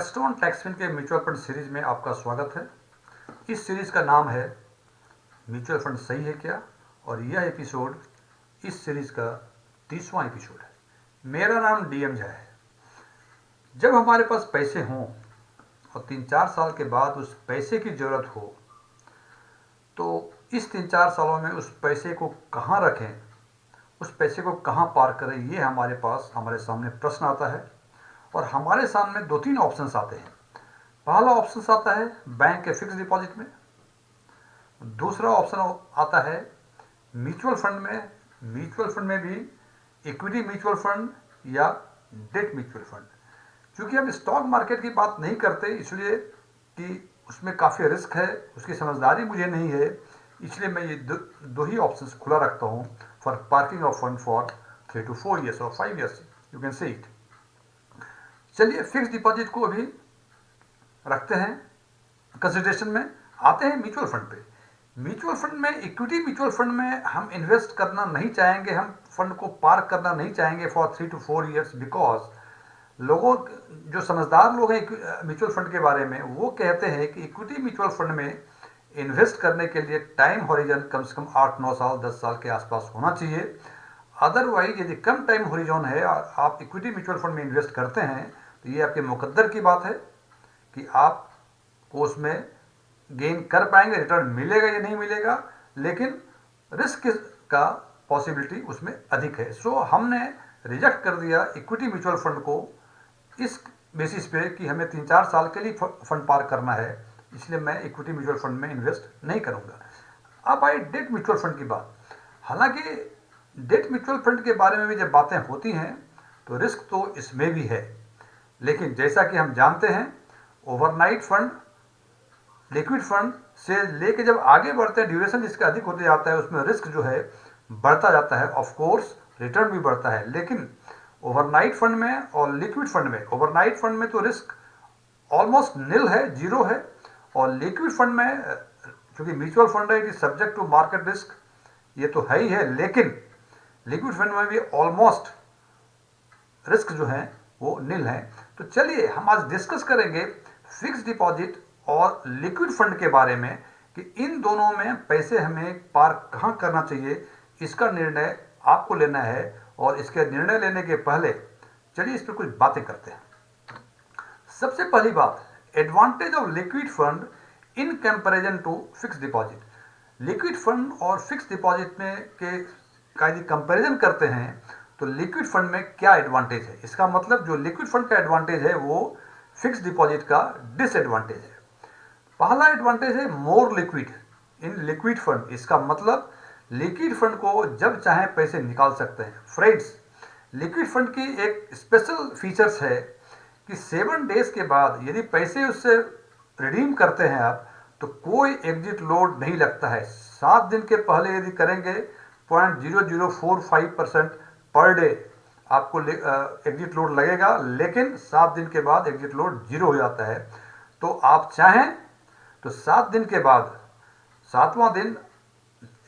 Aston टैक्सफिन के mutual fund series में आपका स्वागत है। इस सीरीज का नाम है म्यूचुअल फंड सही है क्या, और यह एपिसोड इस सीरीज का 30वां एपिसोड है। मेरा नाम डीएम झा है। जब हमारे पास पैसे हों और 3-4 साल के बाद उस पैसे की ज़रूरत हो, तो इस 3-4 सालों में उस पैसे को कहाँ रखें, उस पैसे को कहाँ पार करें, ये हमारे सामने प्रश्न आता है। और हमारे सामने 2-3 ऑप्शंस आते हैं। पहला ऑप्शन आता है बैंक के फिक्स डिपॉजिट में। दूसरा ऑप्शन आता है म्यूचुअल फंड में। म्यूचुअल फंड में भी इक्विटी म्यूचुअल फंड या डेट म्यूचुअल फंड। क्योंकि हम स्टॉक मार्केट की बात नहीं करते, इसलिए कि उसमें काफ़ी रिस्क है, उसकी समझदारी मुझे नहीं है, इसलिए मैं ये दो ही ऑप्शंस खुला रखता हूँ for parking of fund for 3 to 4 years और 5 years, you can say it. चलिए फिक्स डिपॉजिट को अभी रखते हैं कंसिडरेशन में। आते हैं म्यूचुअल फंड पे। म्यूचुअल फंड में, इक्विटी म्यूचुअल फंड में हम इन्वेस्ट करना नहीं चाहेंगे, हम फंड को पार्क करना नहीं चाहेंगे फॉर 3 to 4 years, बिकॉज लोगों, जो समझदार लोग हैं म्यूचुअल फंड के बारे में, वो कहते हैं कि इक्विटी म्यूचुअल फंड में इन्वेस्ट करने के लिए टाइम हॉरिजन कम से कम 8-9 साल 10 साल के आसपास होना चाहिए। अदरवाइज यदि कम टाइम हॉरिजन है और आप इक्विटी म्यूचुअल फंड में इन्वेस्ट करते हैं, तो ये आपके मुकद्दर की बात है कि आपको उसमें गेन कर पाएंगे, रिटर्न मिलेगा या नहीं मिलेगा, लेकिन रिस्क का पॉसिबिलिटी उसमें अधिक है। सो हमने रिजेक्ट कर दिया इक्विटी म्यूचुअल फंड को इस बेसिस पे कि हमें 3-4 साल के लिए फंड पार करना है, इसलिए मैं इक्विटी म्यूचुअल फंड में इन्वेस्ट नहीं करूंगा। अब आई डेट म्यूचुअल फंड की बात। हालांकि डेट म्यूचुअल फंड के बारे में भी जब बातें होती हैं तो रिस्क तो इसमें भी है, लेकिन जैसा कि हम जानते हैं ओवरनाइट फंड, लिक्विड फंड से लेके जब आगे बढ़ते हैं, ड्यूरेशन जिसका अधिक होते जाता है, उसमें रिस्क जो है बढ़ता जाता है। ऑफ कोर्स रिटर्न भी बढ़ता है, लेकिन ओवरनाइट फंड में और लिक्विड फंड में, ओवरनाइट फंड में तो रिस्क ऑलमोस्ट निल है, जीरो है। और लिक्विड फंड में, क्योंकि म्यूचुअल फंड है, it is subject to market risk, ये तो है ही है, लेकिन लिक्विड फंड में भी ऑलमोस्ट रिस्क जो है वो निल है। तो चलिए हम आज डिस्कस करेंगे फिक्स डिपॉजिट और लिक्विड फंड के बारे में कि इन दोनों में पैसे हमें पार कहाँ करना चाहिए। इसका निर्णय आपको लेना है, और इसके निर्णय लेने के पहले चलिए इस पर कुछ बातें करते हैं। सबसे पहली बात, advantage of liquid fund in comparison to fix deposit. Liquid fund और फिक्स डिपॉजिट में का यदि कंपैरिजन करते हैं तो लिक्विड फंड में क्या एडवांटेज है, इसका मतलब जो लिक्विड फंड का एडवांटेज है वो फिक्स डिपॉजिट का डिसएडवांटेज है। पहला एडवांटेज है मोर लिक्विड इन लिक्विड फंड। इसका मतलब लिक्विड फंड को जब चाहे पैसे निकाल सकते हैं। फ्रेंड्स, लिक्विड फंड की एक स्पेशल फीचर्स है कि 7 डेज के बाद यदि पैसे उससे रिडीम करते हैं आप, तो कोई एग्जिट लोड नहीं लगता है। 7 दिन के पहले यदि करेंगे 0.0045% पर डे आपको एग्जिट लोड लगेगा, लेकिन 7 दिन के बाद एग्जिट लोड 0 हो जाता है। तो आप चाहें तो 7 दिन के बाद 7वां दिन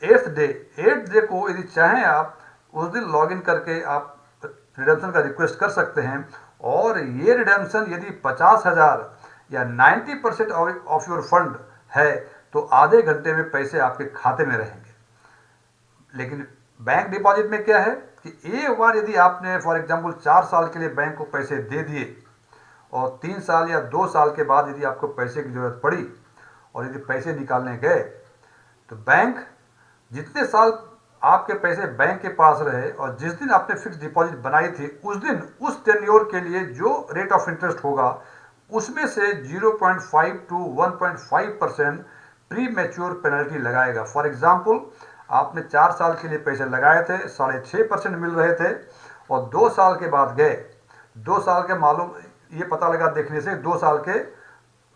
8th डे को यदि चाहें आप उस दिन लॉगिन करके आप रिडेम्पशन का रिक्वेस्ट कर सकते हैं। और ये रिडेम्पशन यदि 50,000 या 90% ऑफ योर फंड है तो आधे घंटे में पैसे आपके खाते में रहेंगे। लेकिन बैंक डिपॉजिट में क्या है कि एक बार यदि आपने फॉर एग्जांपल 4 साल के लिए बैंक को पैसे दे दिए और 3 साल या 2 साल के बाद यदि आपको पैसे की जरूरत पड़ी और यदि पैसे निकालने गए, तो बैंक जितने साल आपके पैसे बैंक के पास रहे और जिस दिन आपने फिक्स डिपॉजिट बनाई थी, उस दिन उस टेन्योर के लिए जो रेट ऑफ इंटरेस्ट होगा उसमें से 0.5 to 1.5% प्री मैच्योर पेनल्टी लगाएगा। फॉर एग्जाम्पल, आपने 4 साल के लिए पैसे लगाए थे, 6.5% मिल रहे थे, और 2 साल के बाद गए, 2 साल के मालूम ये पता लगा देखने से 2 साल के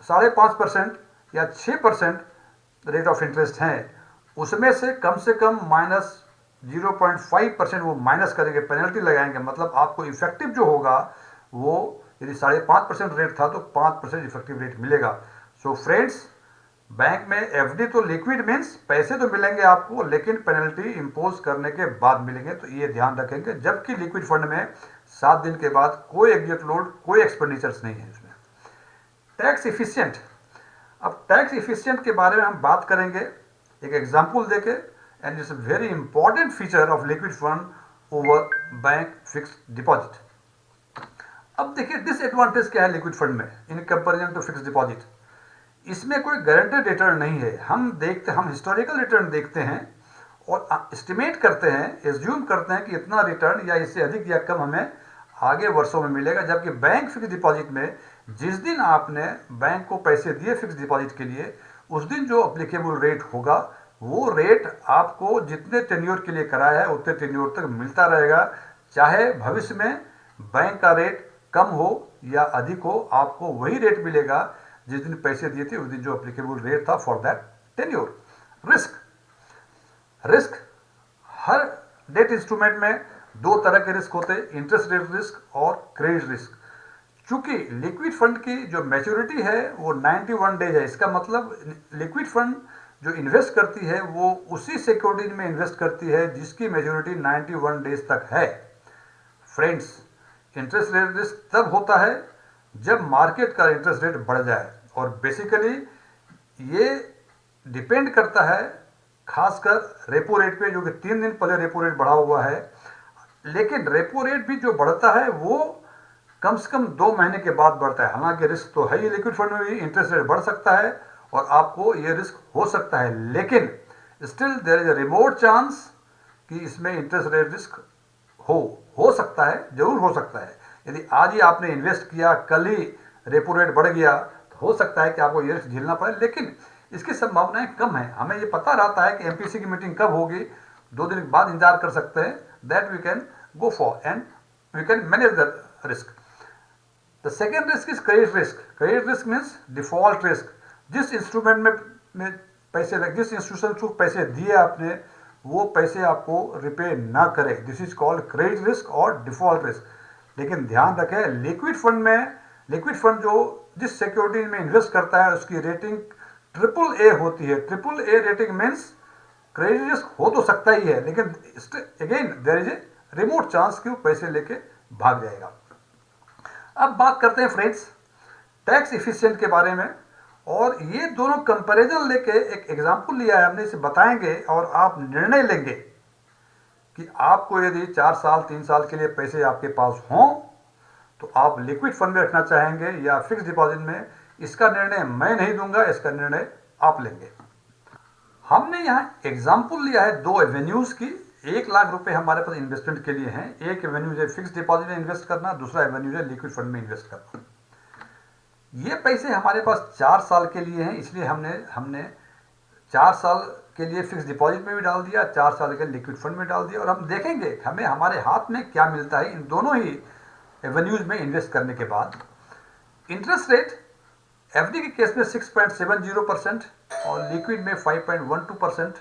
5.5% या 6% रेट ऑफ इंटरेस्ट हैं, उसमें से कम -0.5% वो माइनस करेंगे, पेनल्टी लगाएंगे। मतलब आपको इफेक्टिव जो होगा वो यदि 5.5% रेट था तो 5% इफेक्टिव रेट मिलेगा। सो फ्रेंड्स, बैंक में एफडी तो लिक्विड मीन्स पैसे तो मिलेंगे आपको, लेकिन पेनल्टी इंपोज करने के बाद मिलेंगे, तो ये ध्यान रखेंगे। जबकि लिक्विड फंड में 7 दिन के बाद कोई एग्जिट लोड, कोई एक्सपेंडिचर्स नहीं है इसमें। Tax efficient. अब टैक्स इफिशिएंट के बारे में हम बात करेंगे एक एग्जांपल देके, and it's a very important feature of liquid fund over bank fixed deposit. अब देखिए डिसएडवांटेज क्या है लिक्विड फंड में in comparison to fixed deposit. इसमें कोई गारंटेड रिटर्न नहीं है। हम हिस्टोरिकल रिटर्न देखते हैं और एस्टिमेट करते हैं, एज्यूम करते हैं कि इतना रिटर्न या इससे अधिक या कम हमें आगे वर्षों में मिलेगा। जबकि बैंक फिक्स डिपॉजिट में जिस दिन आपने बैंक को पैसे दिए फिक्स डिपॉजिट के लिए, उस दिन जो अप्लीकेबल रेट होगा वो रेट आपको जितने टेन्योर के लिए कराया है उतने टेन्योर तक मिलता रहेगा। चाहे भविष्य में बैंक का रेट कम हो या अधिक हो, आपको वही रेट मिलेगा जिस दिन पैसे दिए थे उस दिन जो अप्लीकेबल रेट था for that tenure. Risk her debt instrument में दो तरह के रिस्क होते हैं, इंटरेस्ट रेट रिस्क और क्रेडिट रिस्क। चूंकि लिक्विड फंड की जो मैच्योरिटी है वो 91 डेज है, इसका मतलब लिक्विड फंड जो इन्वेस्ट करती है वो उसी सिक्योरिटी में इन्वेस्ट करती है जिसकी मैच्योरिटी 91 डेज तक है। फ्रेंड्स, इंटरेस्ट रेट रिस्क तब होता है जब मार्केट का इंटरेस्ट रेट बढ़ जाए, और बेसिकली ये डिपेंड करता है खासकर रेपो रेट पे, जो कि 3 दिन पहले रेपो रेट बढ़ा हुआ है। लेकिन रेपो रेट भी जो बढ़ता है वो कम से कम 2 महीने के बाद बढ़ता है। हालांकि रिस्क तो है ही, लिक्विड फंड में भी इंटरेस्ट रेट बढ़ सकता है और आपको ये रिस्क हो सकता है, लेकिन still there is a remote chance कि इसमें इंटरेस्ट रेट रिस्क हो सकता है, जरूर हो सकता है। यदि आज ही आपने इन्वेस्ट किया, कल ही रेपो रेट बढ़ गया, तो हो सकता है कि आपको ये रिस्क झेलना पड़े, लेकिन इसकी संभावनाएं कम है। हमें ये पता रहता है कि एमपीसी की मीटिंग कब होगी, 2 दिन के बाद इंतजार कर सकते हैं, that we can go for and we can manage the risk. The second risk is credit risk. Credit risk means default risk. जिस इंस्ट्रूमेंट में पैसे, जिस इंस्टीट्यूशन को पैसे दिए आपने, वो पैसे आपको रिपे ना करे, this is called credit risk और डिफॉल्ट रिस्क। लेकिन ध्यान रखें, लिक्विड फंड जो जिस सिक्योरिटी में इन्वेस्ट करता है उसकी रेटिंग AAA होती है। AAA rating means credit risk हो तो सकता ही है, लेकिन again there is a remote chance कि वो पैसे लेके भाग जाएगा। अब बात करते हैं फ्रेंड्स टैक्स इफिशिएंट के बारे में, और ये दोनों कंपैरिजन लेके एक एग्जांपल लिया है हमने, इसे बताएंगे और आप निर्णय लेंगे कि आपको यदि 4 साल 3 साल के लिए पैसे आपके पास हों तो आप लिक्विड फंड में रखना चाहेंगे या फिक्स डिपॉजिट में। इसका निर्णय मैं नहीं दूंगा, इसका निर्णय आप लेंगे। हमने यहाँ एग्जाम्पल लिया है 2 एवेन्यूज की। 1 लाख रुपए हमारे पास इन्वेस्टमेंट के लिए हैं। एक एवेन्यूज है फिक्स डिपॉजिट में इन्वेस्ट करना, दूसरा एवेन्यूज है लिक्विड फंड में इन्वेस्ट करना। ये पैसे हमारे पास 4 साल के लिए हैं, इसलिए हमने 4 साल के लिए फिक्स डिपॉजिट में भी डाल दिया, 4 साल के लिक्विड फंड में डाल दिया, और हम देखेंगे हमें हमारे हाथ में क्या मिलता है इन दोनों ही एवेन्यूज में इन्वेस्ट करने के बाद। इंटरेस्ट रेट एफडी के केस में 6.70% और लिक्विड में 5.12%